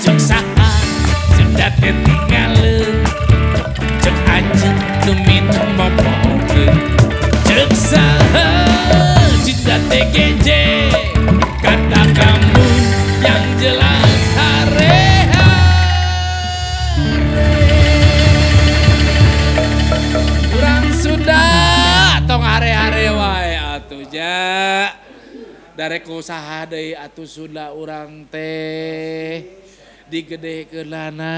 cek saha sudah tertinggalin cek anjing nu minum momokeun cek saha cinta TGJ kata kamu yang jelas urang sudah tong are-are wae atuh ja darek usaha deui atuh Sunda urang teh digedekeunana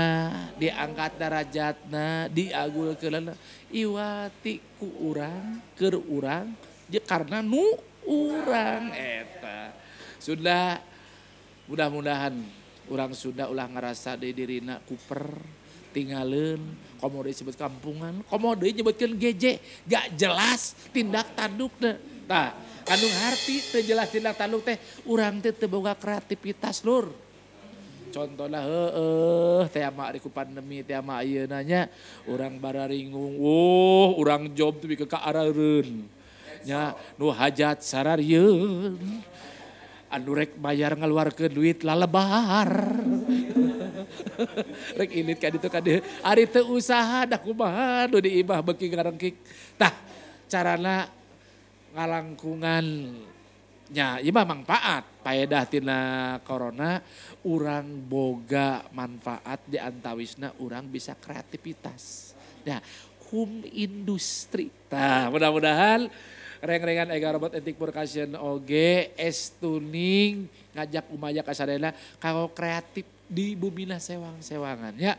diangkat derajatna diagulkeunana iwati ku urang keur urang je karena nu urang eta Sunda mudah-mudahan urang Sunda ulah ngerasa deui dirina kuper tinggalin komo disebut kampungan komo disebutkan GJ gak jelas tindak tandukna tah kandung harti teu jelas tindak tanduk teh urang teh teu boga kreativitas lur contohna teh ama di ku pandemi teh ama ayeuna nya urang bararingung urang job teh bikeun ka arareun nya nu hajat sararieun anu rek bayar ngaluarkeun duit lalebar rek ilit ka ditu ka dieu ari teu usaha da kumaha nu diimah beuki ngarengkik tah carana ngalangkungan nya ieu mah manfaat paedah tina corona urang boga manfaat di antawisna urang bisa kreativitas nah home industry tah mudah-mudahan reng-rengan Ega Robot Etik Percussion oge tuning ngajak umaya kasadayana kanggo kreatif di bumina sewang-sewangan ya.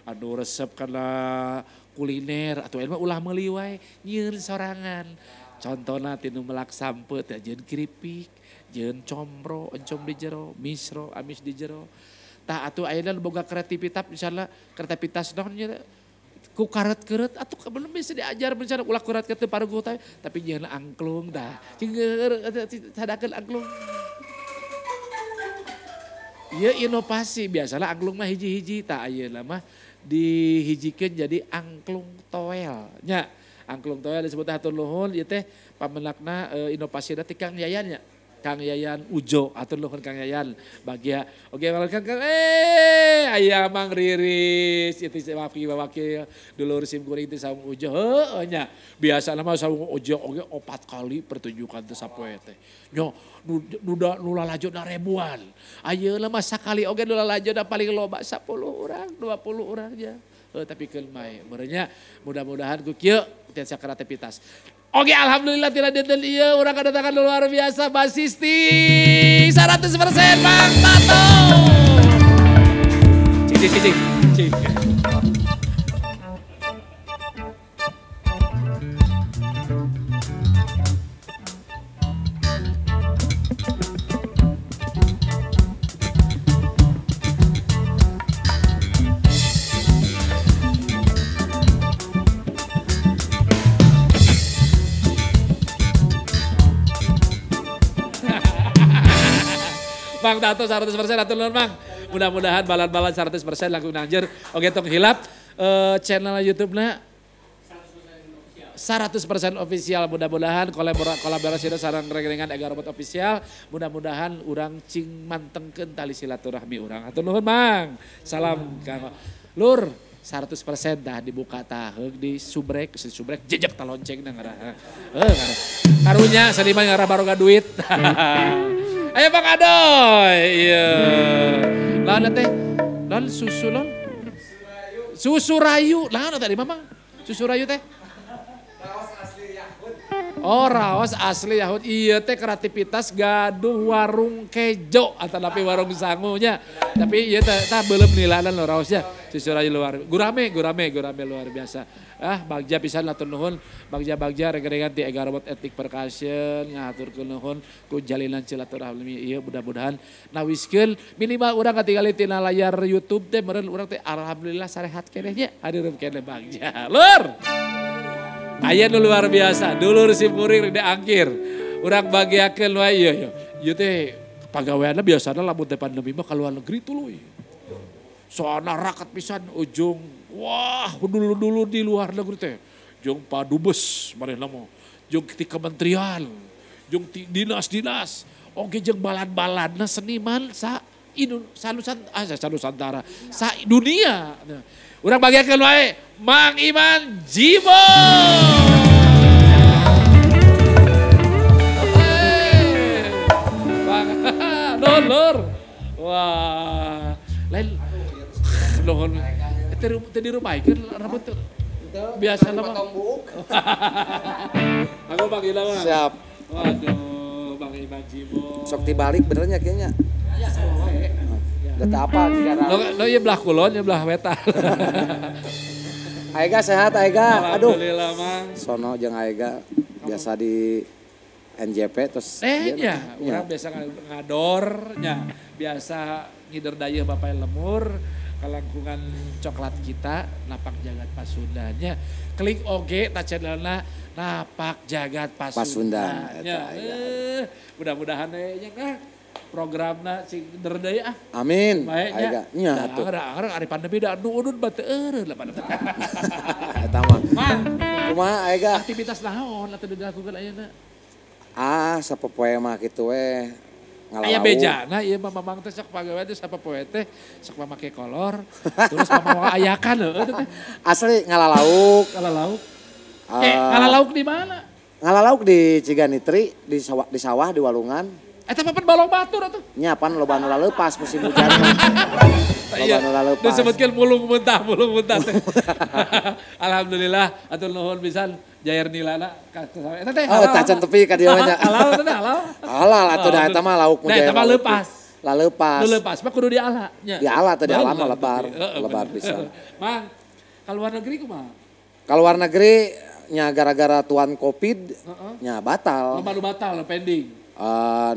Anu resep kana kuliner atuh mah ulah meuli wae nyieun sorangan. Contona tinu melak sampet ya jeung kripik, jeung combro, encom di jero, misro, amis di jero. Tah atuh ayeuna boga kreativitas misalnya kreativitas naon nya ku karet-karet atau belum bisa diajar bencana ulah karet ke parugu tapi jangan angklung dah sadakeun angklung ieu inovasi biasalah angklung mah hiji-hiji tah ayeuna mah dihijikeun jadi angklung toel nya angklung toel disebut hatur nuhun ieu teh pamenakna inovasina ti Kang Yayan nya Kang Yayan Ujo atur nuhun Kang Yayan bagia oke welcome Kang aya Mang Riris itu wakil dulur sim kuring teh saung Ujo heuh nya biasana mah saung Ujo oge 4 kali pertunjukan teh sapoe teh nya nu lalajodna ribuan ayeuna mah sakali oge nu lalajodna paling loba 10 urang 20 urang nya tapi keun mae beureunya mudah-mudahan ku kieu tiasa kreativitas. Oke alhamdulillah tidak detail iya orang kedatangan luar biasa basisti 100% Bang Tato. Cik. Bang Tato 100% atur nuhun Bang. Mudah-mudahan balan-balan 100% langsung nanjeur. Oke tong hilap channel YouTube-na 100% official. Mudah-mudahan kolaborasi sareng reng-rengan Ega Robot official. Mudah-mudahan urang cing mantengkeun tali silaturahmi urang. Atur nuhun Bang. Salam Kang Lur 100% dah dibuka tah di subrek jejak ta loncengna ngaraha. Karunya seniman ngaraha baroga duit. Ayo Bang Adoy, iya. Lawan teh, lawan susu lon. Susu rayu, lawan tadi Mamang. Susu rayu teh. Raos asli Yahud. Oh raos asli Yahud, iya teh kreativitas gaduh warung kejo atau tapi warung sangunya. Tapi iya teh belum nilanan lo raosnya. Susu rayu luar, gurame luar biasa. Bagja pisan atur nuhun, bagja reg-regan ti Ega Robot Etik Percussion ngaturkeun nuhun ku jalinan silaturahmi ieu mudah-mudahan nawiskeun minimal urang katingali tina layar YouTube teh meureun urang teh alhamdulillah sarehat keneh nya hadireup keneh bagja. Lur. Aya nu luar biasa, dulur sim kuring rek angkir. Urang bagiakeun wae ieu teh pagaweanna biasana lamun teh pandemi mah ka luar negeri tuluy. Soalna rakat pisan ujung wah dulu di luar negeri teh jeung padubes manehna mah jeung ti kementerian jeung ti dinas-dinas oge jeung balan-balanna seniman sa Nusantara, sa dunia. Urang bagiakeun wae Mang Iman Jimo. Lur. Wah, lain nuhun teh dirumahkeun rambut teh. Biasa mah. Aku panggil mah. Siap. Waduh, Bang Iman Jimo. Sok dibalik benernya kayaknya. Ya, sawe. Data apa sekarang? Lo ya belah kulon, ya belah wetan. Aega sehat Aega. Aduh. Alhamdulillah, Mang. Sono jeung Aega biasa di NJP terus nya, urang biasa ngadornya, biasa ngider dayeuh bapak lemur, kalangkungan coklat kita, napak jagat Pasundanya, klik oge ta channelna napak jagat Pasundanya. Mudah-mudahan nya programna sing der deui ah. Amin. Aega. Nya atuh. Ari pandemi da udun batu eureun lah pada. Eta mah. Mang, kumaha Aega? aktivitas naon atuh dilakukeun ayeuna? Sapopoe mah kitu we ngalalau. Aya bejana ieu mah mamang teh sok pagawe teh sapopoe teh sok mamake kolor terus mamawa ayakan heuh teh. Asli ngalalauk. Ngalalauk. Ngalalauk di mana? Ngalalauk di Ciganitri di sawah di Walungan. Eta papan balong batur atuh. Nya pan loba nu lalepas musim hujan. Loba nu lalepas. Disebutkeun mulung muntah teh. Alhamdulillah atuh nuhun pisan jair nilana ka eta teh. Oh, tacan tepi ka dieu nya. Halal teh halal. Halal atuh da eta mah lauk mu jair. Eta mah leupas. Leupas. Nu leupas mah kudu diala nya. Diala teh diala mah lebar pisan. Mang, ka luar negeri kumaha? Ka luar negeri nya gara-gara tuan Covid nya batal. Loba nu batal, pending.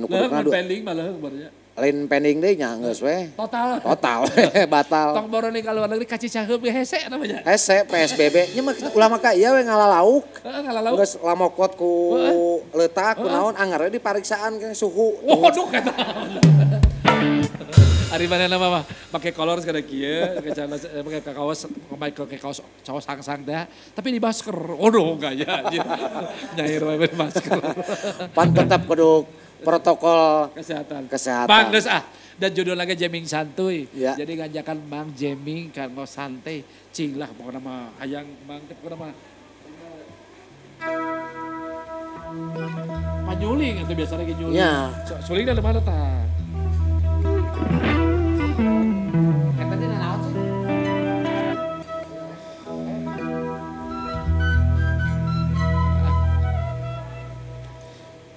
Nu kudu pending mah leuh barunya. Lain pending deui nya geus we. Total batal. Tong boroni ka luar negeri kacicaheup ge hese namanya. Hese PSBB nya mah ulah maka ieu we ngalalauk. Ngalalauk. Geus lamokot ku leutak ku naon anggar we dipariksaan ke suhu. Waduh kata. Ari manehna mah make kolor kada kieu, make kaos sangsang teh, tapi di masker. Waduh gaya anjir. Nyair we masker. Pan tetap kudu protokol kesehatan. Bang geus dan judul lagi Jamming Santuy. Ya. Jadi ngajakan Mang Jamming kanggo santai. Cing lah pokokna mah hayang Mang teh pokokna mah panyuling itu biasa lagi nyuling. Ya. Suling dari mana tah?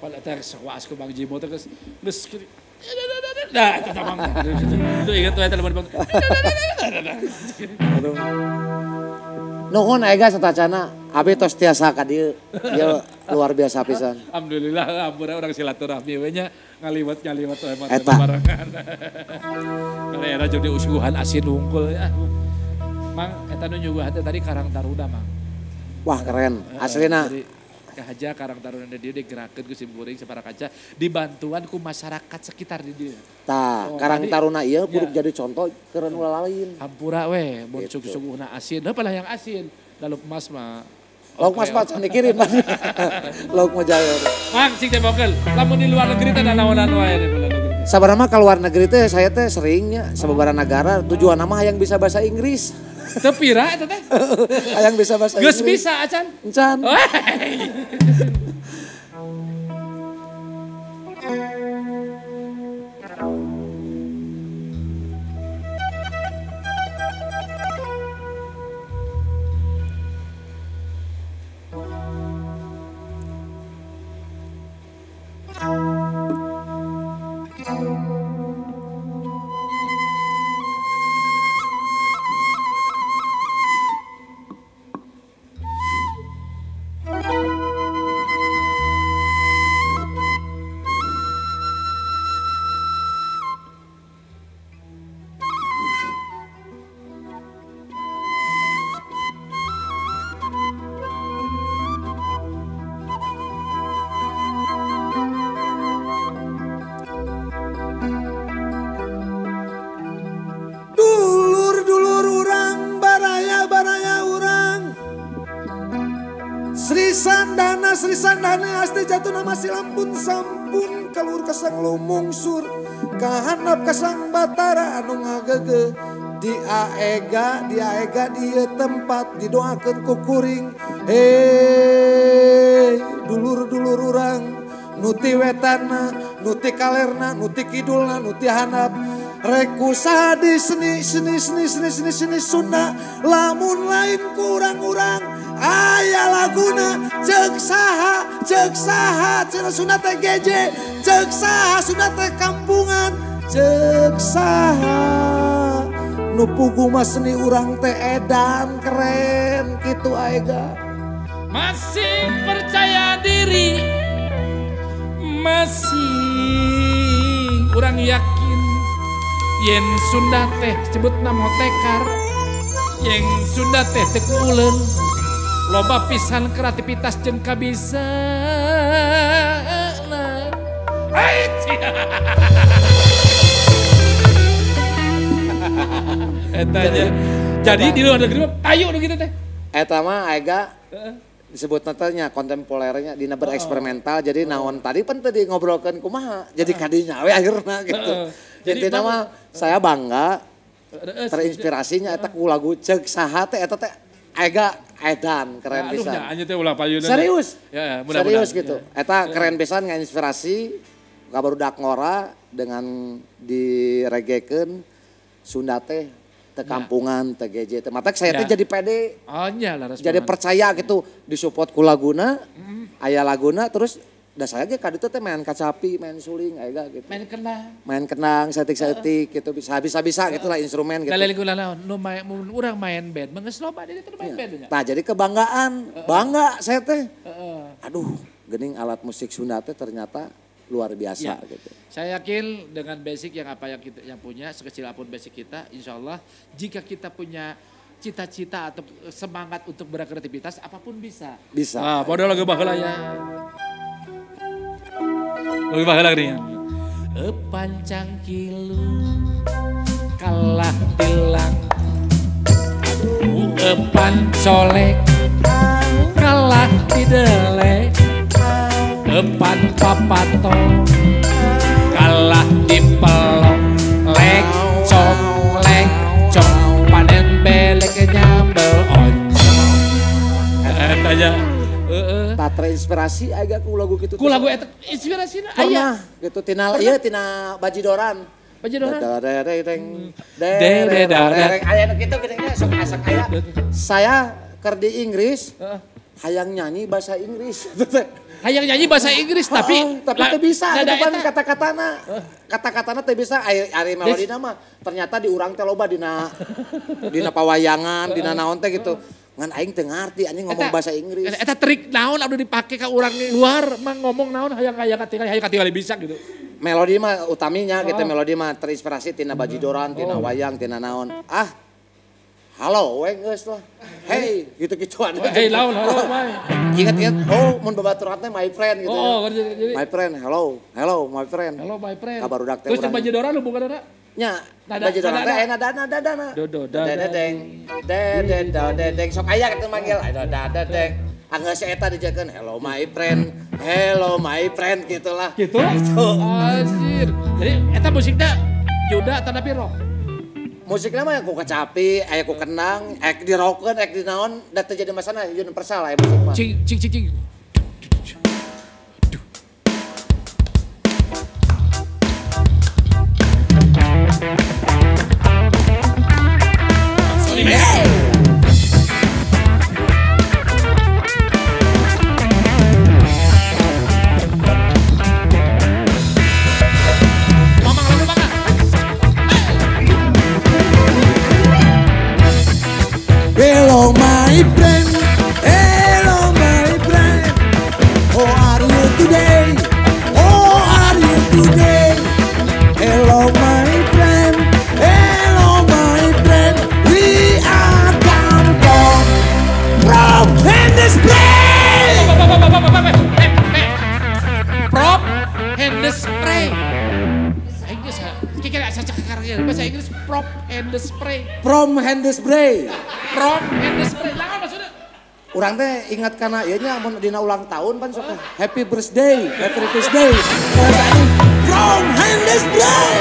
Pada teh sewas ke Bang Jimo teh geus nah, itu tamang. Itu ingat tuh telepon Bang. Aduh. Nuhun Aega satacana, abi tos tiasa ka dieu. Ieu luar biasa pisan. Alhamdulillah ampura urang silaturahmi we nya ngaliwat we mah barengan. Karena era jadi usuhan asin unggul ya. Mang eta nu nyuguhan teh tadi Karang Taruna, Mang. Wah keren, aslina. Kahaja Karang Taruna dia digerakeun ku simkuring sabara kaca dibantuan ku masyarakat sekitar di dieu. Tah, Karang Taruna ieu kudu jadi contoh keren ulah lain. Hampura we, mun suguh-suguhna asin, heuh yang asin. Lalu emas mah. Lauk mas can dikirim. Lauk mah jair. Mang cing teh bokel, lamun di luar negeri teh naonan wae di luar negeri. Sabarna mah ka luar negeri teh saya teh seringnya sababaraha negara tujuan nama hayang bisa bahasa Inggris. Teu pira eta teh. Hayang bisa bahasa Inggris. Geus bisa acan. Encan. Sri Sandana Asti jatuh nama silampun sampun kalur kesang lumungsur kahandap kasang batara anu ngagege di aega dia tempat didoakeun ku kuring dulur-dulur urang nuti wetana nuti kalerna nuti kidulna nuti handap reku sadi seni Sunda lamun lain kurang-urang aya laguna ceuk saha cenah Sunda teh geje ceuk saha Sunda teh kampungan ceuk saha nu pugu mah seni urang teh edan keren kitu aega masih percaya diri masih urang yakin yen Sunda teh sebutna motekar yang Sunda teh teu ulun loba pisan kreativitas jeung kabisa eta aja jadi di luar negeri mah ayo nu kitu teh eta mah aega disebut tanya kontempolernya dina bereksperimental jadi naon tadi pan tadi ngobrolkeun kumaha jadi kadinya we akhirna gitu. Jadi nama saya bangga terinspirasinya eta ku lagu ceuk saha teh eta teh aega edan keren pisan. Aduh nya teh ulah payuna. Serius. Ya, serius gitu. Eta keren pisan nginspirasi ka barudak ngora dengan diregekeun Sunda teh teu kampungan teu geje teh matak saya teh jadi pede. Oh nya laras. Jadi percaya gitu disupport ku laguna. Aya laguna terus da saya ge ka ditu teh main kacapi, main suling aya gitu. Main kenang, setik-setik gitu bisa gitu lah instrumen gitu. Dalil kula naon nu urang main band mah geus loba di ditu main band nya. Nah, jadi kebanggaan, bangga saya teh. Aduh, geuning alat musik Sunda teh ternyata luar biasa gitu. Saya yakin dengan basic yang apa yang kita yang punya sekecil apapun basic kita, insya Allah jika kita punya cita-cita atau semangat untuk berkreativitas apapun bisa. Bisa. Ah, bodoh lagu baheula ya. Lagu baheula nih. Pancang kilu kalah tilang. Epan colek kalah didelek. Epan papato kalah dipelok lecong panen belek nyambel oncom tanya tak terinspirasi agak ku lagu gitu ku lagu eta inspirasina aya gitu tina ieu tina bajidoran aya nu kitu geuning sok asak aya saya keur di Inggris hayang nyanyi bahasa Inggris hayang nyanyi bahasa Inggris tapi teu bisa depan kata-katana teu bisa ari melodina mah ternyata di urang teh loba dina pawayangan dina naon teh gitu ngan aing teu ngarti anjing ngomong bahasa Inggris eta trik naon anu dipake ka urang luar mah ngomong naon hayang katingali bisa gitu melodi mah utaminya gitu melodi mah terinspirasi tina bajidoran tina wayang tina naon halo, geus lah. Hey, gitu-gituan. Hey, laun, halo, my. Ingat-ingat, mun babaturan teh my friend gitu. Jadi. My friend, hello, my friend. Hello, my friend. Kabarudak teh urang. Terus bajidoran lu bukan ada? Nya, bajidoran teh nada. Dodo, dedeng. Sok aya kitu manggil, dadeng. Anggeus eta dijekeun, hello my friend gitulah. Gitu? Anjir. Jadi eta musiknya Yuda tanda rock. Musiknya mah ku kecapi, aya ku kenang, di rockkeun, di naon, da teu jadi masalah, universal aya musik mah. Cing. Hello my friend, how are you today? Hello my friend, we are come from Handspray. Prop Handspray. Inggris kira bahasa Inggris prop Handspray. From Handspray. From Handspray. Lah maksudnya? Urang teh ingat kana ieu nya mun dina ulang tahun pan sok happy birthday. From Handspray.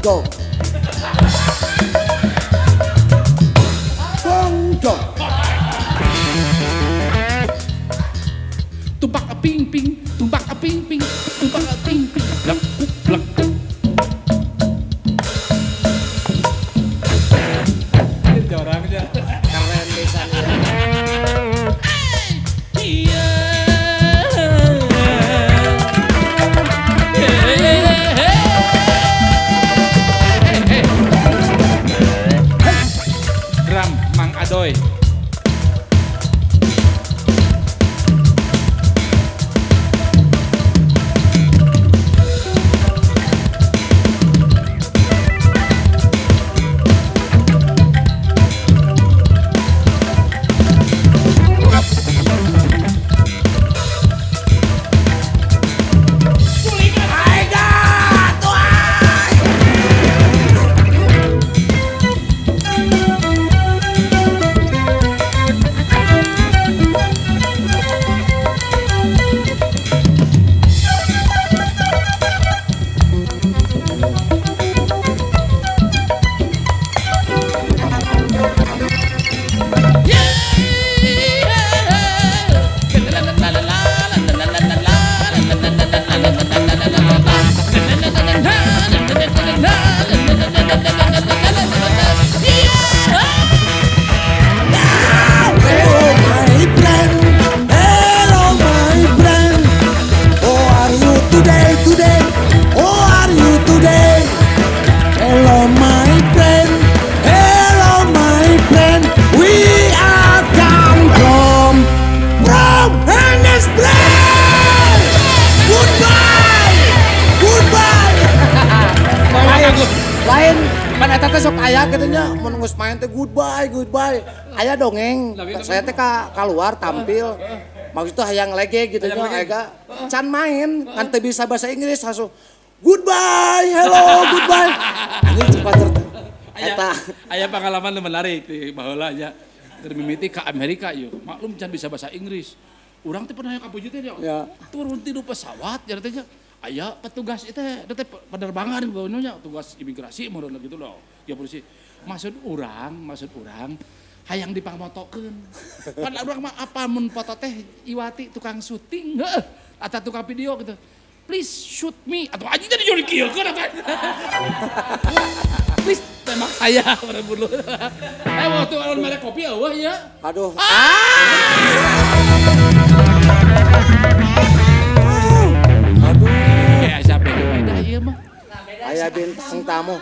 Gongjong. Gongjong. Tumpak ping ping, tumpak ping ping, tumpak ping ping. Blak blak. Itu orangnya. Keren pisan. Iya. Drum Mang Adoy. Lain pan eta teh sok aya katanya mun geus main teh goodbye. Aya dongeng. Saya teh keluar tampil. Maksudnya hayang lege gitu nya ega can main kan teu bisa bahasa Inggris langsung goodbye, hello, goodbye. Ini cepat eta. Aya pengalaman menarik di baheula nya. Keur mimiti ka Amerika yeuh. Maklum can bisa bahasa Inggris. Urang teh pernah ka Puji teh ya. Turun ti pesawat nya teh aya petugas itu teh penerbangan baunya tugas imigrasi model gitu loh. Ya polisi. Maksud urang hayang dipangmotokeun. Pan urang mah apa mun foto teh Iwati tukang syuting heuh atau tukang video gitu. Please shoot me atau aja jadi jadi kieukeun atuh. Please tembak saya pada bulu. Waktu alun mere kopi eueuh ya. Aduh. Aya bintang tamu.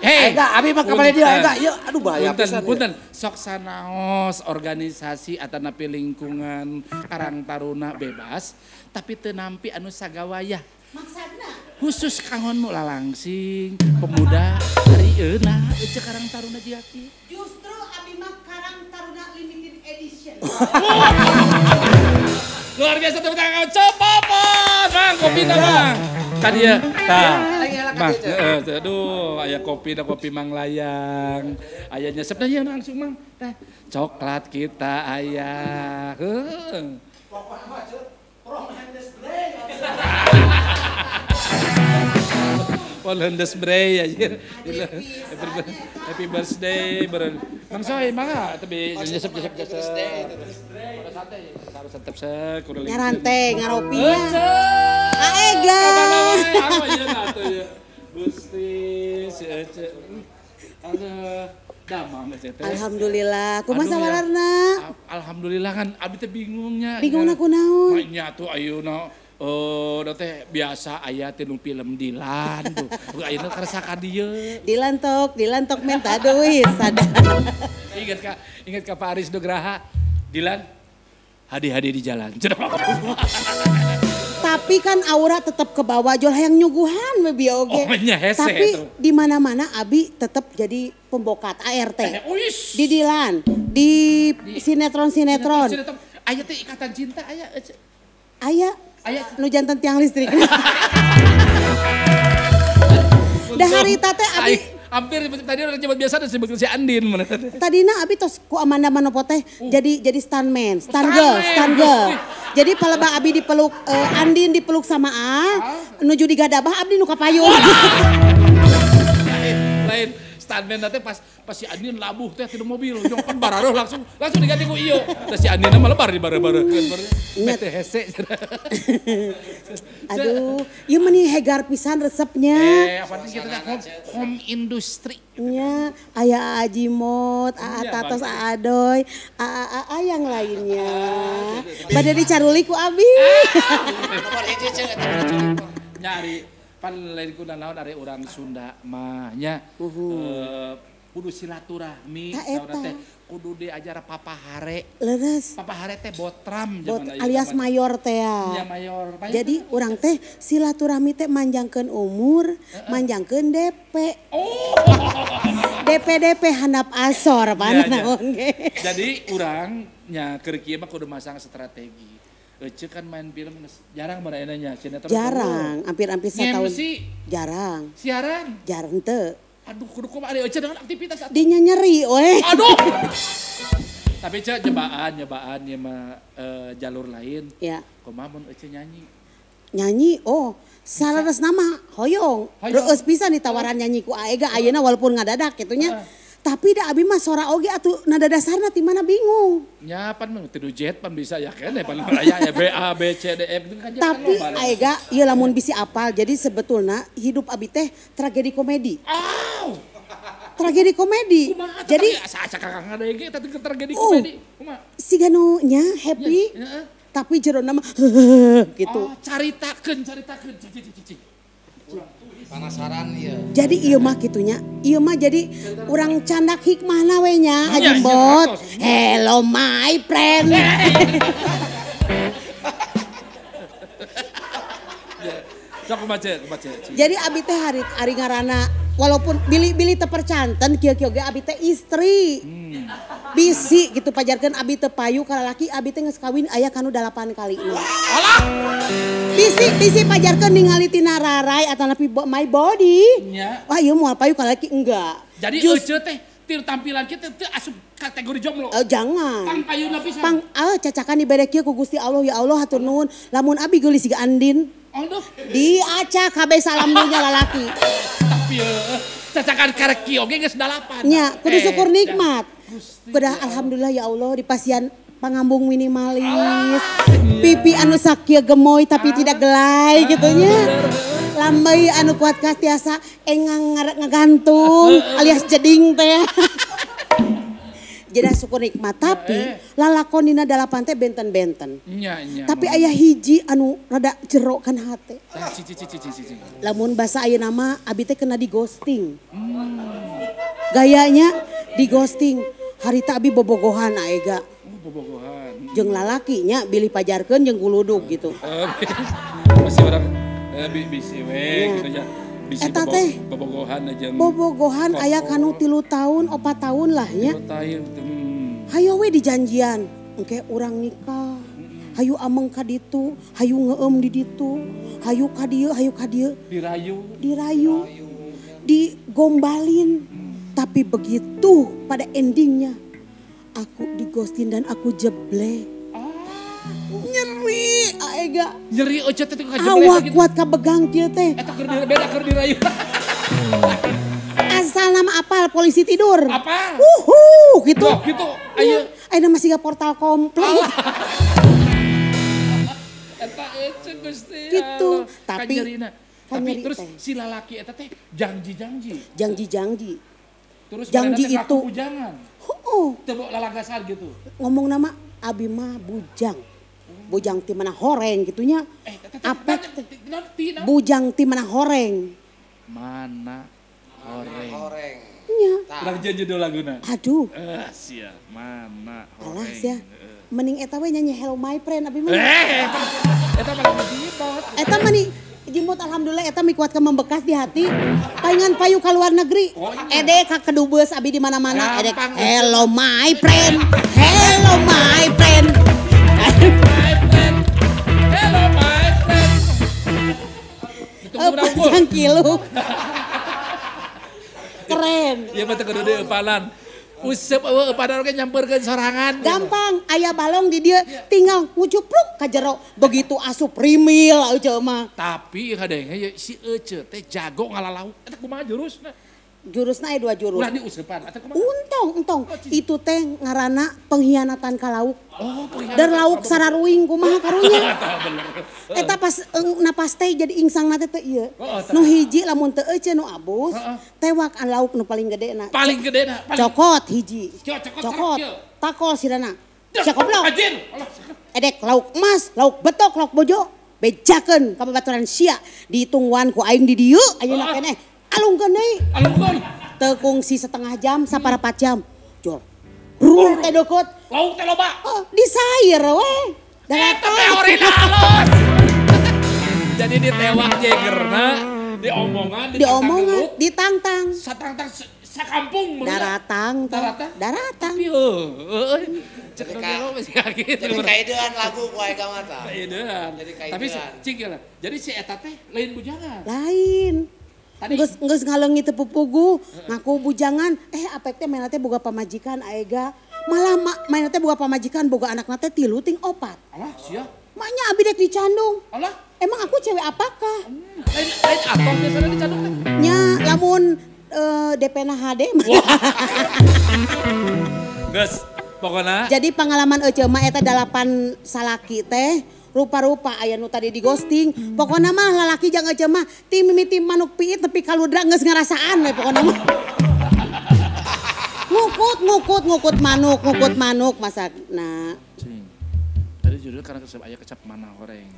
Hei, abi mah kamari dia ieu aduh bahaya pisan. Punten, sok sanaos organisasi atanapi lingkungan Karang Taruna bebas, tapi teu nampi anu sagawaya. Maksudna? Khusus kangon nu lalangsing, pemuda hari euna eueuh Karang Taruna Jiaki. Justru abi mah Karang Taruna limited edition. Luar biasa tepuk tangan cepopon, Mang, kopi dah Mang. Kan dia, tah. Mang, aduh, aya kopi dah kopi Mang Layang. Ayahnya sebenarnya langsung Mang, teh. Coklat kita ayah. Pokoknya mah from Handesbrey. Hollandes Bray aja. Happy birthday. Mang Soy, mangga tapi nyesep. Pada santai, harus tetap sek. Ngarante, ngaropi ya. Aega. Apa ya atuh ya. Gusti, si Ece. Damang teh. Alhamdulillah, kumaha sawarna? Alhamdulillah kan abdi teh bingungnya. Bingungna kunaon? Nya atuh ayeuna teh biasa aya teh nu film Dilan tuh. Ayeuna karasa ka dieu. Dilantok menta duit sadar. Ingat ka Pak Aris Nugraha. Dilan hadi-hadi di jalan. Tapi kan aura tetap ke bawah jual hayang nyuguhan we bieu oge. Oh, nya hese tapi itu. Di mana-mana abi tetap jadi pembokat ART. Di Dilan, di sinetron. Aya teh ikatan cinta aya. Aya nu jantan tiang listrik. Da harita teh abi hampir tadi orang nyebut biasa disebut si Andin mana teh. Tadina abi tos ku Amanda Manopo teh jadi stuntman, stunt girl. Jadi paleba abi dipeluk Andin dipeluk sama nuju di gadabah abdi nu kapayun. lain stuntman teh pas si Andin labuh teh di mobil nyongkan bararoh langsung diganti ku ieu. Terus si Andin mah lebar di bare-bare. Teh hese. Aduh, ieu meni hegar pisan resepnya. Apa kita home industry. Nya, aya Ajimot, Tatos, Adoy, yang lainnya. Pada dicaruli ku Abi. Nomor hiji nyari pan lain ku naon ari urang Sunda mah nya kudu silaturahmi saudara teh kudu diajar papahare. Leres. Papahare teh botram alias mayor teh ya. Iya mayor. Jadi urang teh silaturahmi teh manjangkeun umur, manjangkeun DP. Oh. DP handap asor naon ge. Jadi urang nya keur kieu mah kudu masang strategi. Ece kan main film jarang berenanya sinetron. Jarang, hampir setahun. MC. Jarang. Siaran. Jarang teu. Aduh, kudu kumaha Ece dengan aktivitas. Dinya nyeri we. Aduh. Tapi Ece nyobaan ya mah jalur lain. Ya. Kumaha mun Ece nyanyi? Nyanyi, sarares nama hoyong. Reueus pisan ditawaran nyanyi ku Aega ayeuna walaupun ngadadak gitunya. Tapi da abi mah sora oge atuh nada dasarna ti mana bingung. Nya pan mah tilu jet pan bisa ya kene pan raya ya B A B C D F kan. Tapi Aega ieu lamun bisi apal jadi sebetulna hidup abi teh tragedi komedi. Tragedi komedi. Jadi asa kakang ada ge tapi tragedi komedi. Kumaha? Siga nu nya happy. Tapi jero nama gitu. Caritakeun. Penasaran ieu. Jadi ieu mah kitunya. Ieu mah jadi urang candak hikmahna we nya Ajimbot. Hello my friend. Sok baca. Jadi abi teh hari ngaranna walaupun Billy teu percanten kieu-kieu ge abi teh istri. Bisi gitu pajarkeun abi teu payu ka lalaki abi teh geus kawin aya kanu 8 kali ini. Alah. Bisi pajarkeun ningali tina rarai atanapi my body. Nya. Wah ieu moal payu ka lalaki enggak. Jadi Ece teh tir tampilan kita teu asup kategori jomblo. Jangan. Pang payuna pisan. Pang cacakan dibere kieu ku Gusti Allah ya Allah hatur nuhun. Lamun abi geulis siga Andin. Aduh. Diacak kabeh salam dunya lalaki. Tapi cacakan karek kieu ge geus 8. Nya, kudu syukur nikmat. Kudah alhamdulillah ya Allah dipasian pangambung minimalis. Pipi anu sakieu gemoy tapi tidak gelai gitunya. Lambai anu kuat kas tiasa engang ngagantung alias jeding teh. Jadi syukur nikmat tapi lalakon dina 8 teh benten-benten. Nya. Tapi aya hiji anu rada jero kan hate. Cici. Lamun basa ayeuna mah abi teh kena di ghosting. Gayanya di ghosting. Harita abi bobogohan Aega. Bobogohan. Jeung lalakinya bilih pajarkeun jeung guludug gitu. Masih orang bisi we gitu ya. Bisi bobogohan aja. Bobogohan aya kanu 3 tahun, 4 tahun lah nya. 3 tahun. Hayo we di janjian, engke urang nikah. Hayu ameng ka ditu, hayu ngeueum di ditu. Hayu ka dieu. Dirayu. Digombalin. Tapi begitu pada endingnya aku digostin dan aku jeblek. Nyeri Aega. Nyeri Ece teh ka jeblek. Awak kuat ka begang kieu teh. Eta beda keur dirayu. Asal nama apal polisi tidur. Apa? Gitu. Loh, gitu. Ayo. Ayeuna masih ga portal komplit. Eta Ece Gusti. Gitu. Tapi terus si lalaki eta teh janji. Janji. Terus janji itu. Jangan. Teu lalagasar gitu. Ngomong nama abi mah bujang. Bujang ti mana horeng gitunya. Apek bujang ti mana horeng. Mana horeng. Nya. Urang judul laguna. Aduh. Sia, mana horeng. Alah sia. Mending eta we nyanyi Hello My Friend abi mah. Eta paling dijibot. Eta mah nih Jimbot alhamdulillah eta mi kuat ke membekas di hati. Palingan payu ka luar negeri. Ede ka kedubes abi di mana-mana. Ede Hello My Friend. Hello My Friend. Hello my friend. Pasang kilo. Keren. Iya mah teu kudu deupalan. Usep eueuh padahal ge nyamperkeun sorangan. Gampang, aya balong di dia tinggal ngucupruk ka jero. Begitu asup rimil Ece mah. Tapi kadang si Ece teh jago ngalalauk. Eta kumaha jurusna? Jurusna aya 2 jurus. Ulah diusepan atau kumaha? Entong. Itu teh ngaranna pengkhianatan ka lauk. Oh, Der lauk sararuing kumaha karunya. bener. Eta pas napas teh jadi insang nate teh ieu. tah. Nu hiji lamun teu euceun nu abus, tewak an lauk nu paling gedena. Paling gede na. Cokot hiji. Cokot. Takol sirana. Sia goblok. Anjir. Edek lauk emas, lauk betok, lauk bojo. Bejakeun ka babaturan sia dihitungwan ku aing di dieu ayeuna keneh. Alungkeun deui. Alungkeun. Teu kungsi setengah jam, saparapat jam. Jol. Rul teh deukeut. Lauk teh loba. Oh, disair we. Eta teh horina halus. Jadi ditewak jegerna, diomongan, ditangtang. satangtang sakampung. Daratang. Tapi heueuy. Cek lo masih kaget. Jadi kaidean lagu ku aya mata. Kaidean. Jadi kaidean. Tapi cing lah. Jadi si eta teh lain bujangan. Lain. Tadi Geus ngaleungi teu pupugu, ngaku bujangan. Apek teh maena teh boga pamajikan aega. Malah maena teh boga pamajikan boga anakna teh 3 ting 4. alah sia. Maknya abi dek dicandung. Alah. Emang aku cewek apakah? Lain atom biasanya dicadung teh. Nya lamun DP-na HD mah. Geus, pokona. Jadi pengalaman ece mah eta 8 salaki teh rupa-rupa aya nu tadi di ghosting. Pokona mah lalaki jang ece mah ti mimiti manuk piit tapi kaludra geus ngarasaan we pokona mah. ngukut manuk masakna. Cing. Tadi judul karena kesep aya kecap mana horeng.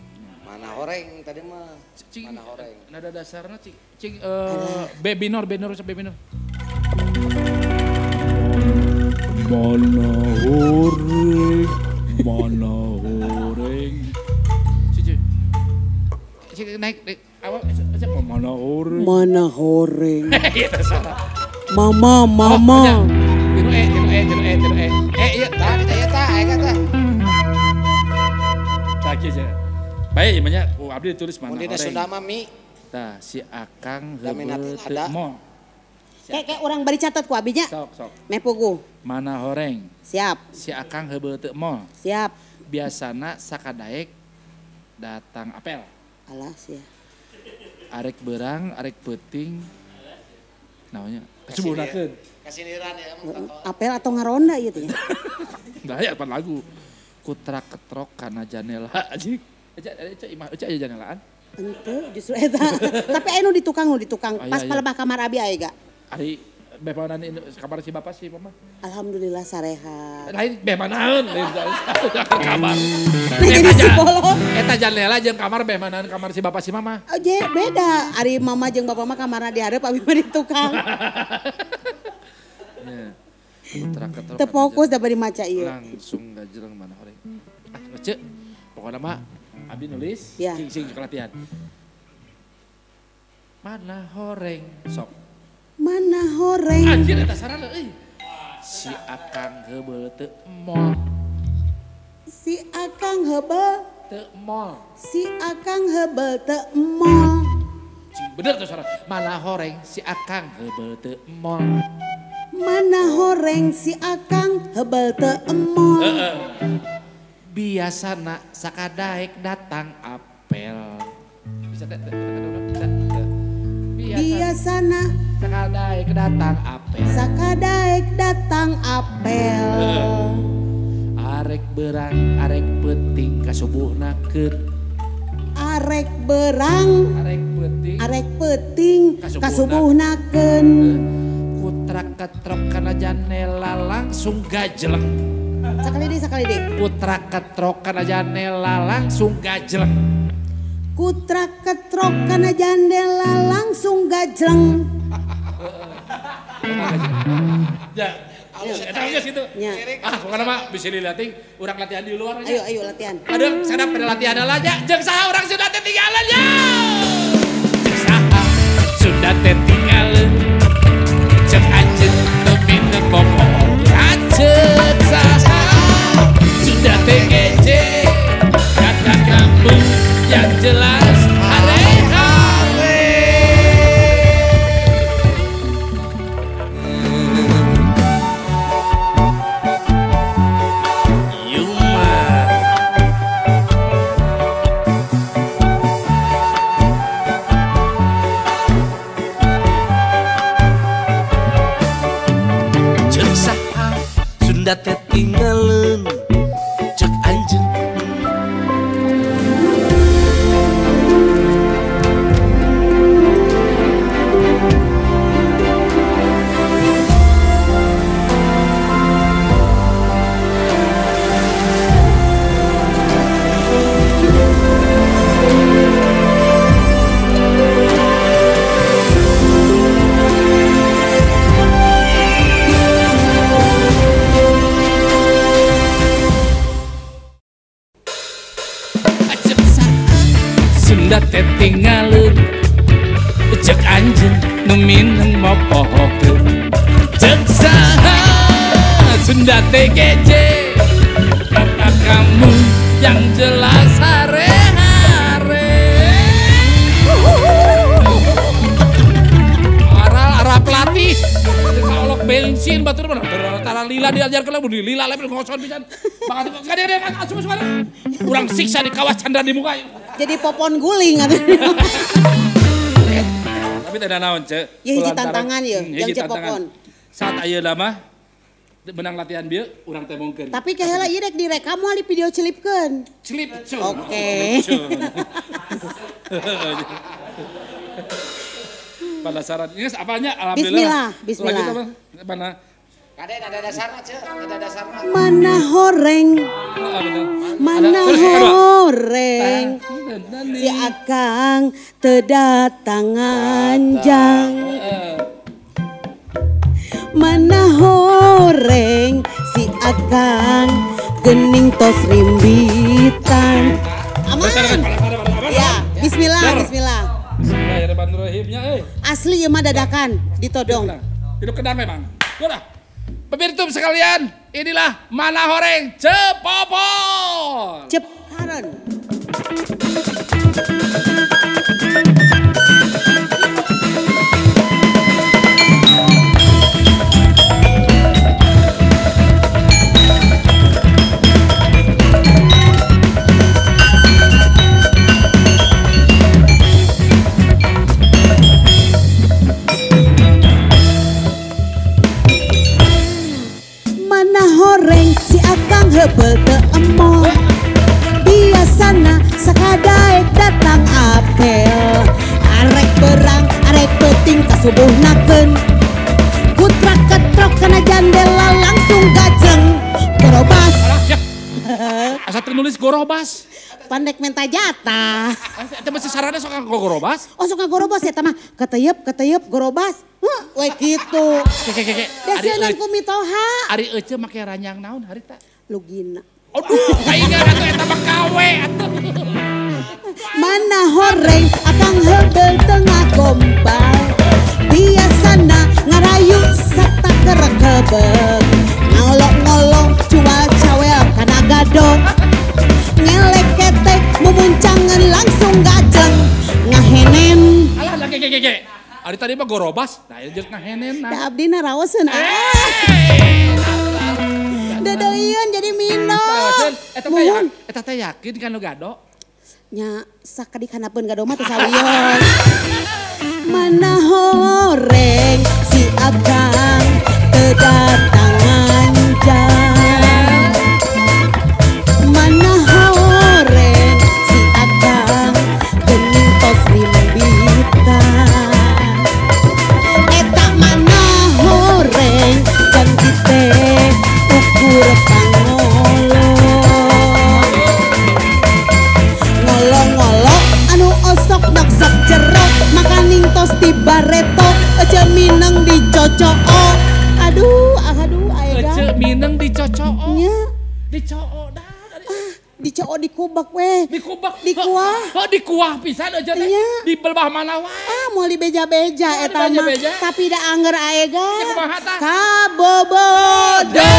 Mana horeng tadi mah. Cing, Mana horeng. nada dasarnya cing bebinor usap bebinor. Mana horeng. Cing naik awal Mana horeng. Itu salah. Mama. Tinu e. Iya Tah, aya tah, aya tah. tak aja. Baik, imannya abdi ditulis mana Mun dina horeng. Sunda mah mi. Tah si Akang Laminatin heubeut ada. moal. Kayak orang bari catat ku abinya. Sok. Mepugu. Mana horeng. Siap. Si Akang heubeut teu moal. Siap. Biasana sakadaek datang apel. Alas ya. Arek berang, arek peuting. Namanya kesubuhnakeun. Kasiniran ya emang takon. Apel atau ngaronda ieu teh. Dah ya pan lagu. Kutrak ketrok kana janela anjing. Eca aya janelaan. Ente justru eta. Tapi aya nu di tukang. Oh, Pas iya. palebah kamar abi aya ga? Ari bepanan kamar si bapak sih mama. Alhamdulillah sarehat. Lain bemanaeun lain kamar. Ini si Polo. Eta janela jeung kamar bemanaeun kamar si bapak si mama. Oje beda. Ari mama jeung bapak mah kamarna di hareup abi mah di tukang. Nya. Kutrak ketrok. Teu fokus da bari maca ieu. Langsung gajereng mana horeng. Ngece. Pokoknya mah abi nulis Ya. sing kelatihan. Mana horeng sok. Mana horeng? Anjir eta sarana euy. Si Akang heubeut teu moal. Si Akang heubeul, Teu moal. si Akang heubeul teu moal. Cing bener tuh sarana. Mana horeng si Akang heubeut teu moal. Mana horeng si Akang heubeul teu moal. Biasana sakadaek datang apel. Bisa teh? Bisa. Biasana Sakadaek datang apel. sakadaek datang apel. Arek berang, arek penting kasubuhnakeun. Arek berang, Arek penting. arek peuting Kasubuhna. kasubuhnakeun. Putra ketrok kana janela langsung gajeleng. Sakali deui. Putra ketrok kana janela langsung gajeleng. Kutra ketrok kana jandela langsung gajreng. Ya, eta geus kitu. Nya. Pokona mah bisa dilihatin urang latihan di luar aja. Ayo latihan. Aduh, sadap pada latihan aja. Jeung saha urang sudah teh tinggalan ya. Jeung saha sudah teh tinggalan. Jeung anjeun teu minum pokok. Anjeun saha sudah teh ngece. Kata kamu yang jelas hare-hare. Yuma. Sunda teh tinggalin cek anjeun nu mineng mopohokeun cek saha Sunda teh geje apa kamu yang jelas hare-hare arah pelatih kalau bensin batur mana tara lila diajar kalau di lila level ngosot pisan banget sekali asup sekali kurang siksa di kawas Chandra di muka Jadi popon guling tapi tidak naon cek ya hiji tantangan ya yang cek popon saat ayeuna mah menang latihan bieu urang teh mungkin tapi kaheula ieu rek direkam moal di video celipkeun celip oke penasaran ini apanya alhamdulillah bismillah mana ada dasarnya cek ada dasarnya mana horeng si akang tedatangan jang mana horeng si akang gening tos rimbitan aman ya bismillah Bismillahirrahmanirrahim asli ya mah dadakan ditodong hidup kedang memang udah pemirsa sekalian inilah mana horeng cepopon ceparan hebel teu emoh biasana sakadaek datang apel arek perang arek peuting kasubuhnakeun putra ketrok kana jandela langsung gajeng gorobas asa ternulis gorobas pandek menta jatah eta mah sasarana sok gorobas oh sok gorobas eta mah keteup gorobas we kitu daseunan ku mitoha ari ece make ranjang naon harita Lugina. Aduh, kaingan atuh eta mah kawe atuh. Mana horeng akang hebel tengah gombal. Biasana ngarayu sarta kerekebek. Ngolok-ngolong cual cawel kana gadok. Ngelek ketek mumuncangan langsung gajeng. Ngahenen. Alah gege. Ari tadi mah gorobas, nah ieu ngahenen. Da abdi na raoseun. Dadeuyeun jadi minum. Eta teh yakin kan lu gado? Nya sakadikanapeun gado mah teu sawiyon. Mana horeng si akang kedatangan jang. Mana horeng si akang gening tos rimbitan. Eta mana horeng janji teh ukur ngolong-ngolong anu osok sok jerok makaning tos tiba retok ece mineng dicocok aduh aega ece mineng dicocok nya dicocok dah dicocok dikubak weh dikubak dikuah dikuah pisan aja teh di belah mana wae mau di beja-beja eta mah tapi da anger aega kumaha tah kabobodo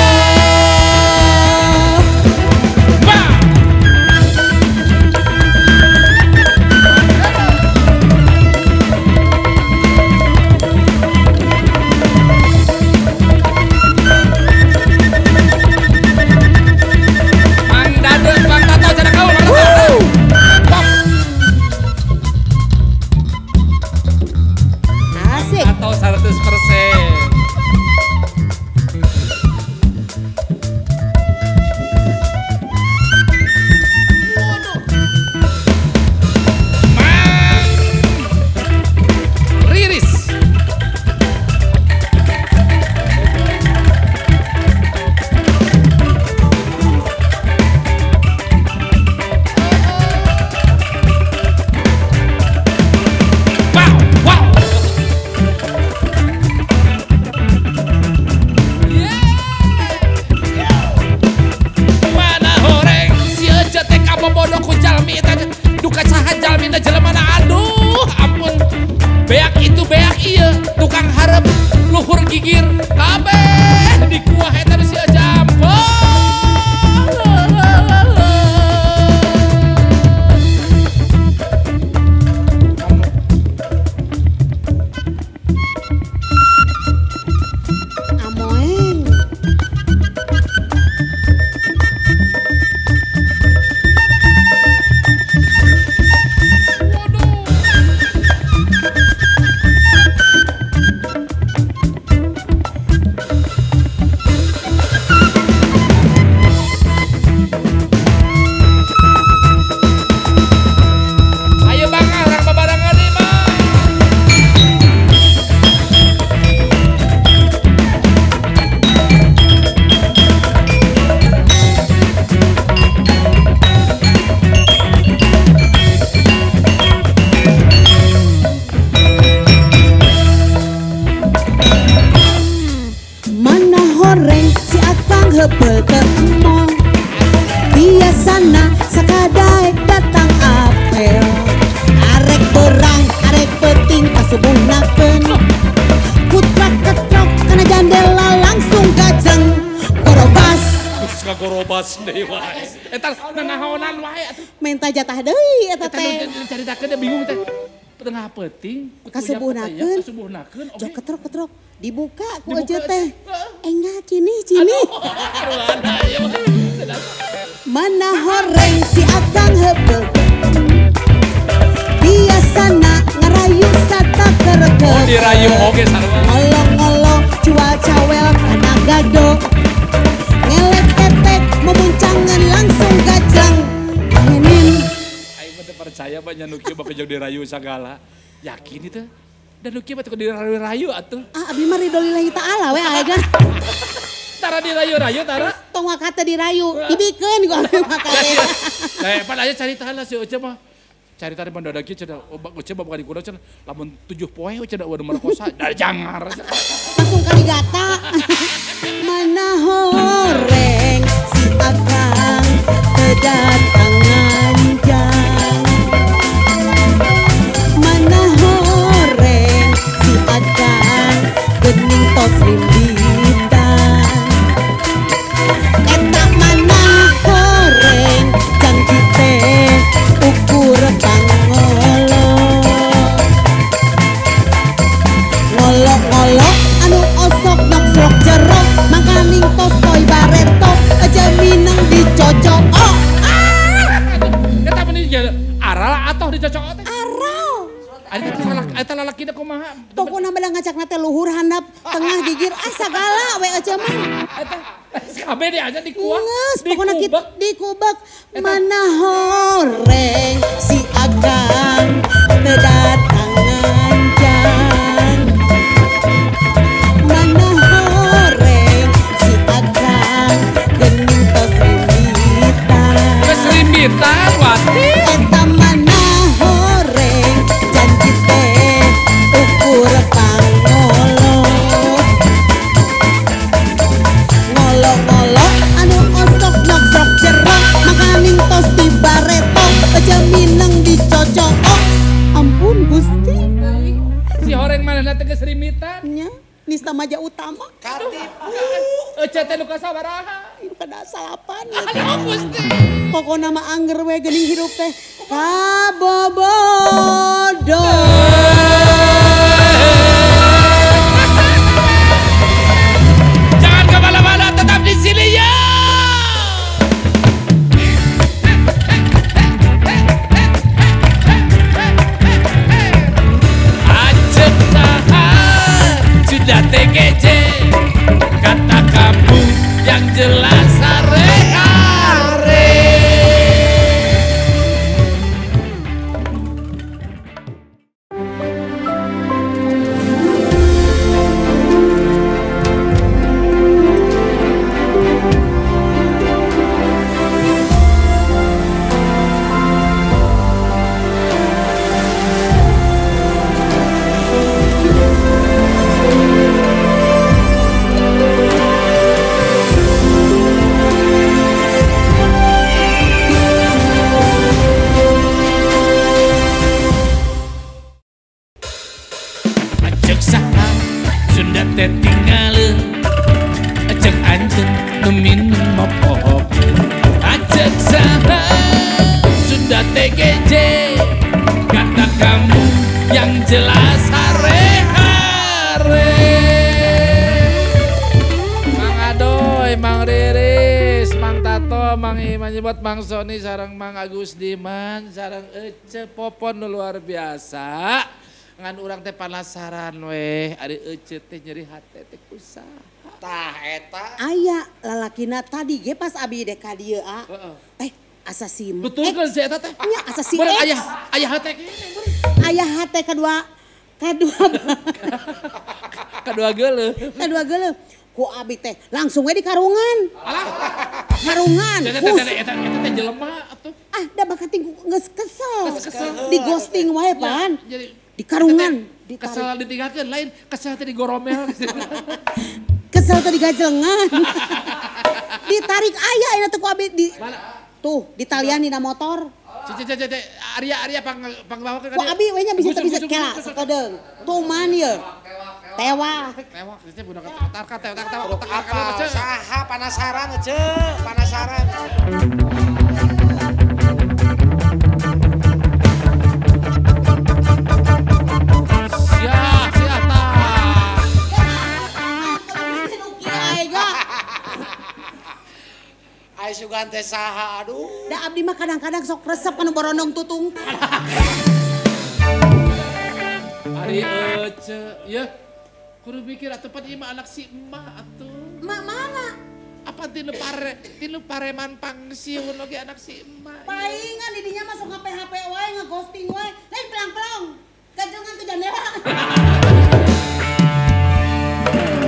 bebas deui wae. Eta nanahonan wae atuh. Minta jatah deui eta Eta teh. caritakeun dia bingung teh. Tengah peuting, Kasubuhnakeun. Jok ketrok-ketrok. Dibuka ku Dibuka, ece teh. heeh. Enggak cini. Ruana ieu mah. Mana horeng si akang hebel. Biasana ngerayu sata kereke. Oh dirayu oge sarua. Ngolong-ngolong jual cawel kana gado. Ngelek tetek memuncangan langsung gajlang. Kangenin. Aing mah teu percaya banyak nu kieu bakal dirayu sagala. Yakin itu? Dan nu kieu mah teu dirayu atuh. Abdi mah ridho lillahi ta'ala we ayeuna. Tara dirayu-rayu tara. Tong kata dirayu, dibikeun ku abdi mah kade. Nah, pan aya carita lah si Ece mah. Carita di mendadak kieu cenah. Ece mah bukan di kuda cenah. Lamun 7 poe cenah udah merkosa. Da jangar. Langsung kali gata. Mana horeng si akang kedatangan jang. Mana horeng si akang gening tos rimbitan. Eta mana horeng janji teh ukur pangolo. Ngolok-ngolok anu osok nyok jerok makaning tos toy baretok aja minang dicocok. Oh, Eta mah di aral atoh dicocok teh. arau. Eta lalaki da kumaha? Pokona bala ngacakna teh luhur handap tengah gigir sagala we aja mah. Eta kabeh dia aja dikuak. Nges, pokona kita Dikubek. dikubek. Mana horeng si akang kedatangan jang. Mana horeng si akang gening tos rimbitan. Geus rimbitan wati. Eta mana horeng janji teh ukur pangolo. Ngolok-ngolok anu osok nyok jerok makaning tos di baretok aja minang dicocok. Oh, ampun Gusti. Si horeng manehna teh geus rimbitan. Nya, nista maja utama. Ece teh nu kasabaraha? Ini kada salapan ya. Pokona mah angger we geuning hirup teh. Kabobodo. Jangan kemana-mana, tetap di sini ya. Acek saha sudah TGJ, kata kamu yang jelas are-are. Acek saha sudah teh tinggalin, acek anjeun nu minum mopohok. Acek saha sudah TGJ, kata kamu yang jelas hare-hare. Mang Adoy, Mang Riris, Mang Tato, Mang Iman nyebut Mang Sony, sareng Mang Agus Diman, sareng Ece Popon nu luar biasa. Ngan urang teh penasaran weh, ari Ece teh nyeri hate teh kusaha. Tah eta. Aya lalakina tadi ge pas abi dek ka dieu a. Asa si Betul kan si eta teh? Nya asa si Bener X. aya hate kene. Aya hate kedua Geuleuh. ku abi teh langsung we di karungan. Alah, Karungan. eta teh jelema atuh. Ah, da bakat geus kesel. Kesel. Di ghosting wae pan. Jadi Di karungan. kesel ditinggalkeun lain, kesel teh digoromel. Kesel teh digajlengan. Ditarik aya ina teh ku abi di Mana? tuh di talian dina motor. Arya pang bawa ke Ku abi we nya bisa kelang sakedeung. Tuh man ieu. Tewah. Tewak, itu budak tarka tewak Apa? Saha penasaran ceu, penasaran. Ai sugan teh saha aduh. Da abdi mah kadang-kadang sok resep anu borondong tutung. Ari ece, ya. Kudu mikir atuh pan ieu mah anak si emak atuh. Mak mana? Apa tinu pareman pangsiun oge anak si emak. Palingan didinya masuk HP wae ngeghosting wae. Lain pelang-pelang. Gajengan tuh jandela.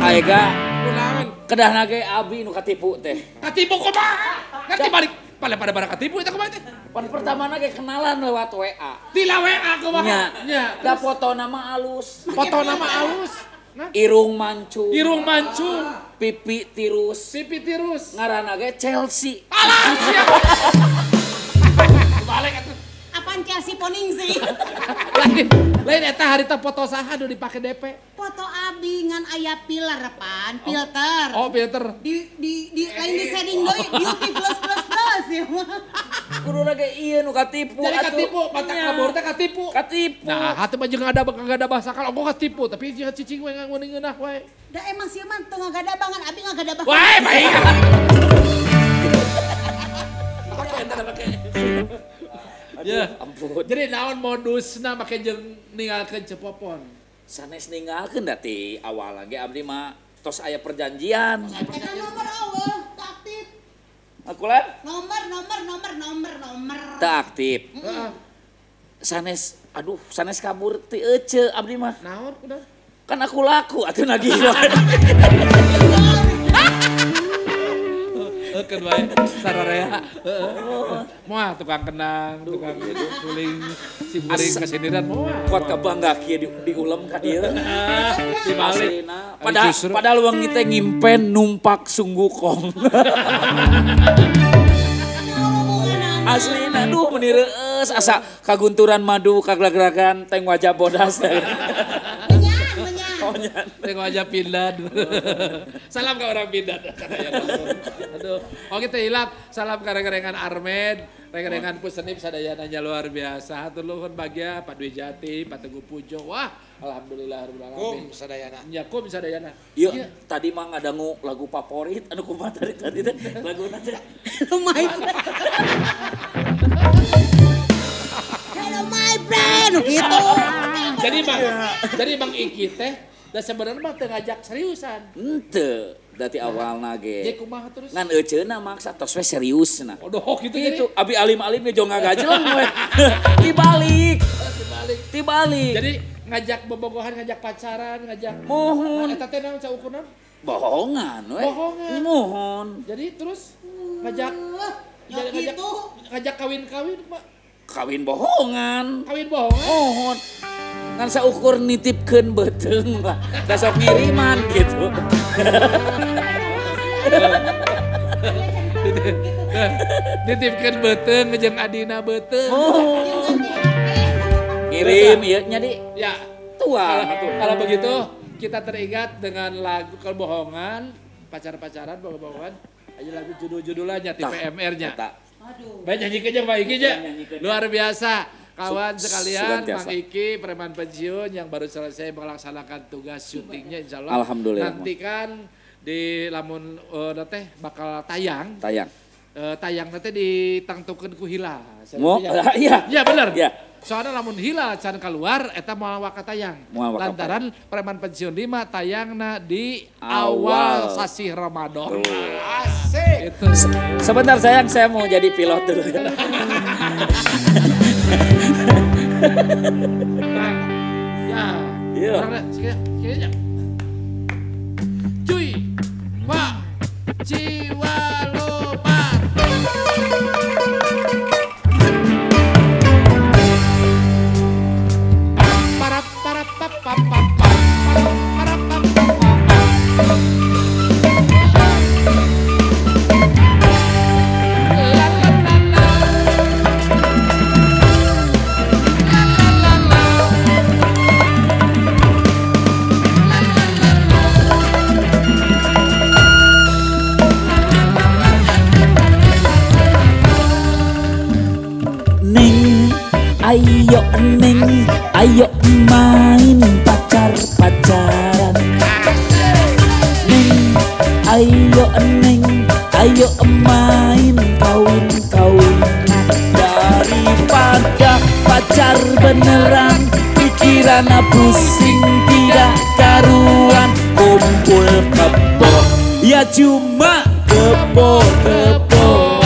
Aega Kunaon? kedahna ge abi nu katipu teh. Katipu kumaha? Ganti balik. Pada katipu eta kumaha teh? Pan pertamana ge kenalan lewat WA. Tila WA kumaha? Nya. Da fotona mah alus. Foto nama alus. Nah, Irung mancung. irung mancung, Pipi tirus. pipi tirus. Ngaranna ge Chelsea. Alah, siapa? Balik atuh. Apaan Chelsea poning sih? Lain eta harita foto saha nu dipake DP. Foto abdi ngan aya pilar pan, filter. Oh, filter. Di lain di setting deui beauty plus ya mah. Kuduna ge ieu nu katipu Jadi atuh. katipu, mata kabur teh katipu. Katipu. Nah, hati mah jeung ada bahasa kalau gua katipu, tapi jeung cicing we ngeuneuh ngeunah we. Da emang sih mah teu ngagadabangan abdi ngagadabangan. Wae, baik. Ya, Ampun. jadi naon modusna make jeung ninggalkeun cepopon. Sanes ninggalkeun da ti awal ge abdi mah tos aya perjanjian. Eta nomor eueuh, teu aktif. Aku lan Nomor. teu aktif. Heeh. Sanes kabur ti ece abdi mah. Naon udah? Kan aku laku atuh nagih wae. Kedua sararea. Moal tukang kenang, tukang suling, simkuring kasiniran moal. Kuat kabangga kieu diulem ka dieu. Dibalik. Aslina. Justru. Padahal wengi teh ngimpen numpak sunggukong. Aslina duh meni reueus asa kagunturan madu kaglagragan teng wajah bodas. Menyan. Tengok aja Pindad. Salam ke orang Pindad. Aduh. Oke teh hilap. Salam ke reng-rengan Armed. Reng-rengan Pusenip sadayananya luar biasa. Hatur nuhun bahagia Pak Dwi Jati, Pak Teguh Pujo. Wah, alhamdulillah rabbil alamin. Sadayana. Ya, kum sadayana. Iya, tadi mah ngadangu lagu favorit anu kumaha tadi teh laguna teh. My friend. Hello my friend gitu. Jadi Bang Iki teh da sebenarnya mah teu ngajak seriusan. Henteu, dati awalna Jadi ge. kumaha terus? Ngan euceuna maksa tos we seriusna. Oh, gitu jadi. Itu abi alim-alim ge jong ngagajelang we. Dibalik. Dibalik. Jadi ngajak bobogohan, ngajak pacaran, ngajak Mohon. eta teh naon caukunan? Bohongan we. Bohongan. Mohon. Jadi terus ngajak Ya gitu. ngajak kawin-kawin, Pak. Kawin bohongan. Kawin bohongan. Mohon. Ngan saukur nitipkeun beuteung lah. Da sok ngiriman gitu. Ditipkeun beuteung jeung adina beuteung. Mohon. Ngirim ieu nya di Ya, tuang. kalau begitu kita teringat dengan lagu kebohongan, pacar-pacaran, bohong-bohongan. Aja lagu judul-judulannya di Tah, PMR-nya. eta. Baik nyanyikan aja Pak Iki aja. Nyanyikan. Luar biasa. Kawan sekalian, Sugantiasa. Mang Iki, preman pensiun yang baru selesai melaksanakan tugas syutingnya insya Allah. Alhamdulillah. Nantikan di lamun teh bakal tayang. Tayang. Tayang nanti ditangtukeun ku Hila. Mau Ya iya. bener. Iya. Soalnya lamun Hila can keluar eta moal waka tayang. Moal waka Lantaran preman pensiun 5 tayangna di Awal. awal sasi Ramadan. Asik. Itu. Sebentar sayang, saya mau jadi pilot dulu. Bang. Ya. Iya. Orang sekiranya. Cuy. Wah. Jiwa lobat. Parap parap pap pap pap pap. Parap pap pap pap pap. La la la la. La la la la. La la ayo neng, ayo main pacar-pacaran. Neng, ayo neng, ayo main kawin-kawinan. Daripada pacar beneran, pikiran pusing tidak karuan. Kumpul kebo, ya cuma kebo-kebo.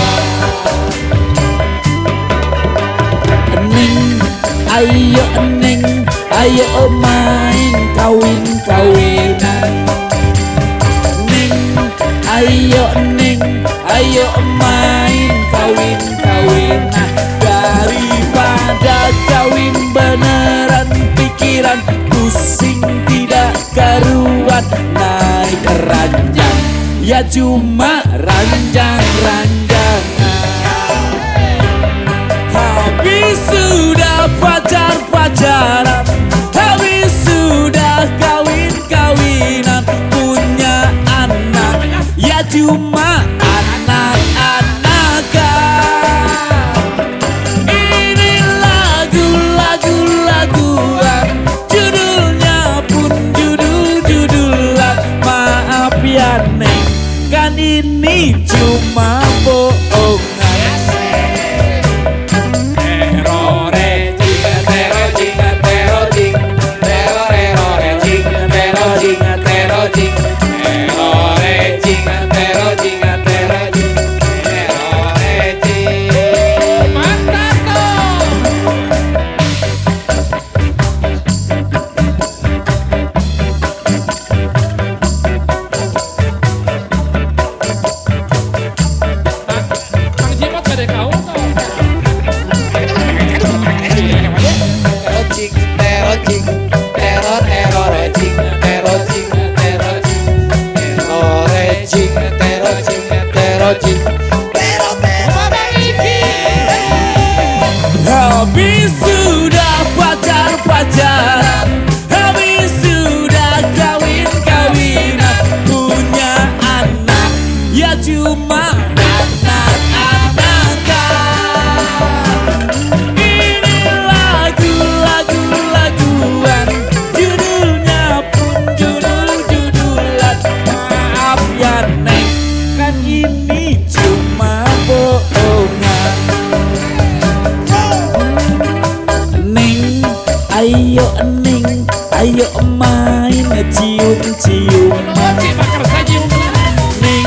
Neng, ayo neng, ayo main kawin-kawinan. Neng, ayo neng, ayo main kawin-kawinan. Daripada kawin beneran, pikiran pusing tidak karuan. Naik ranjang, ya cuma ranjang-ranjangan. Habis sudah pacar-pacaran, habis sudah kawin-kawinan, punya anak, ya cuma anak-anakan. Ini lagu-laguan, judulnya pun judul-judulan. Maaf ya neng, kan ini cuma bohongan. Habis sudah pacar-pacaran, habis sudah kawin-kawinan, punya anak, ya cuma anak-anakan. Ini lagu-laguan, judulnya pun judul-judulan. Maaf ya neng, kan ini cuma bohongan. Neng, ayo neng, ayo main cium-ciuman. Neng,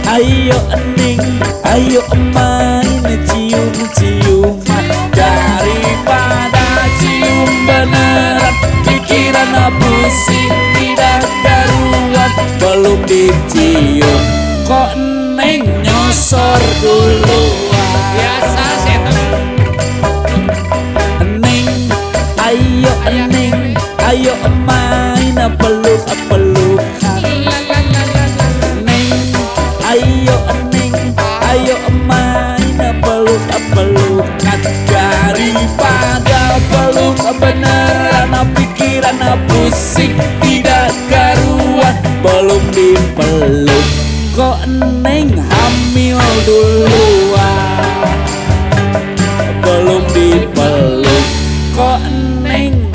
ayo neng, ayo main cium-ciuman. Daripada cium beneran, pikiran pusing tidak karuan. Belum dicium, kok neng nyosor duluan. Biasa sih Ayo neng, ayo main peluk-pelukan. Neng, ayo neng, ayo main peluk-pelukan. Daripada peluk beneran, pikiran pusing tidak karuan. Belum dipeluk, kok neng hamil duluan. Belum dipeluk, kok neng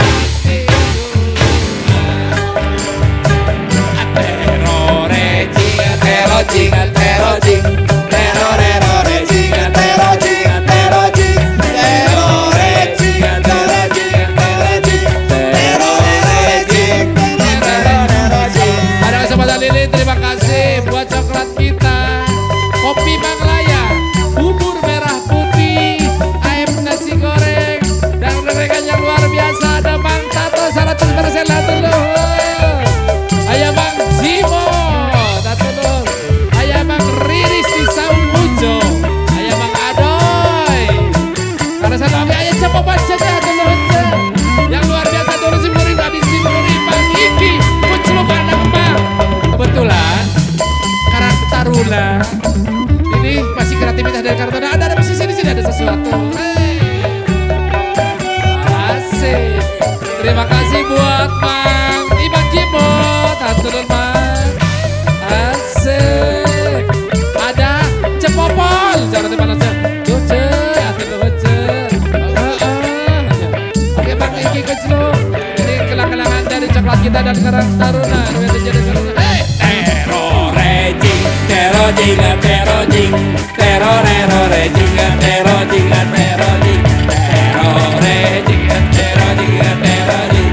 Pada kesempatan ini terima kasih Wisnu. Ini kenang-kenangan dari coklat kita dan Karang Taruna. Hey! Terorejing, terojing, terojing, terorejing, terojing, terojing, terorejing, terojing, terojing, terorejing,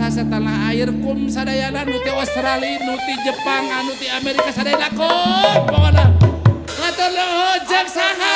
setanah air kum sadayana nuti Australia, nuti Jepang, nuti Amerika sadayana kum pokoknya. Ngatur nuhun jeung saha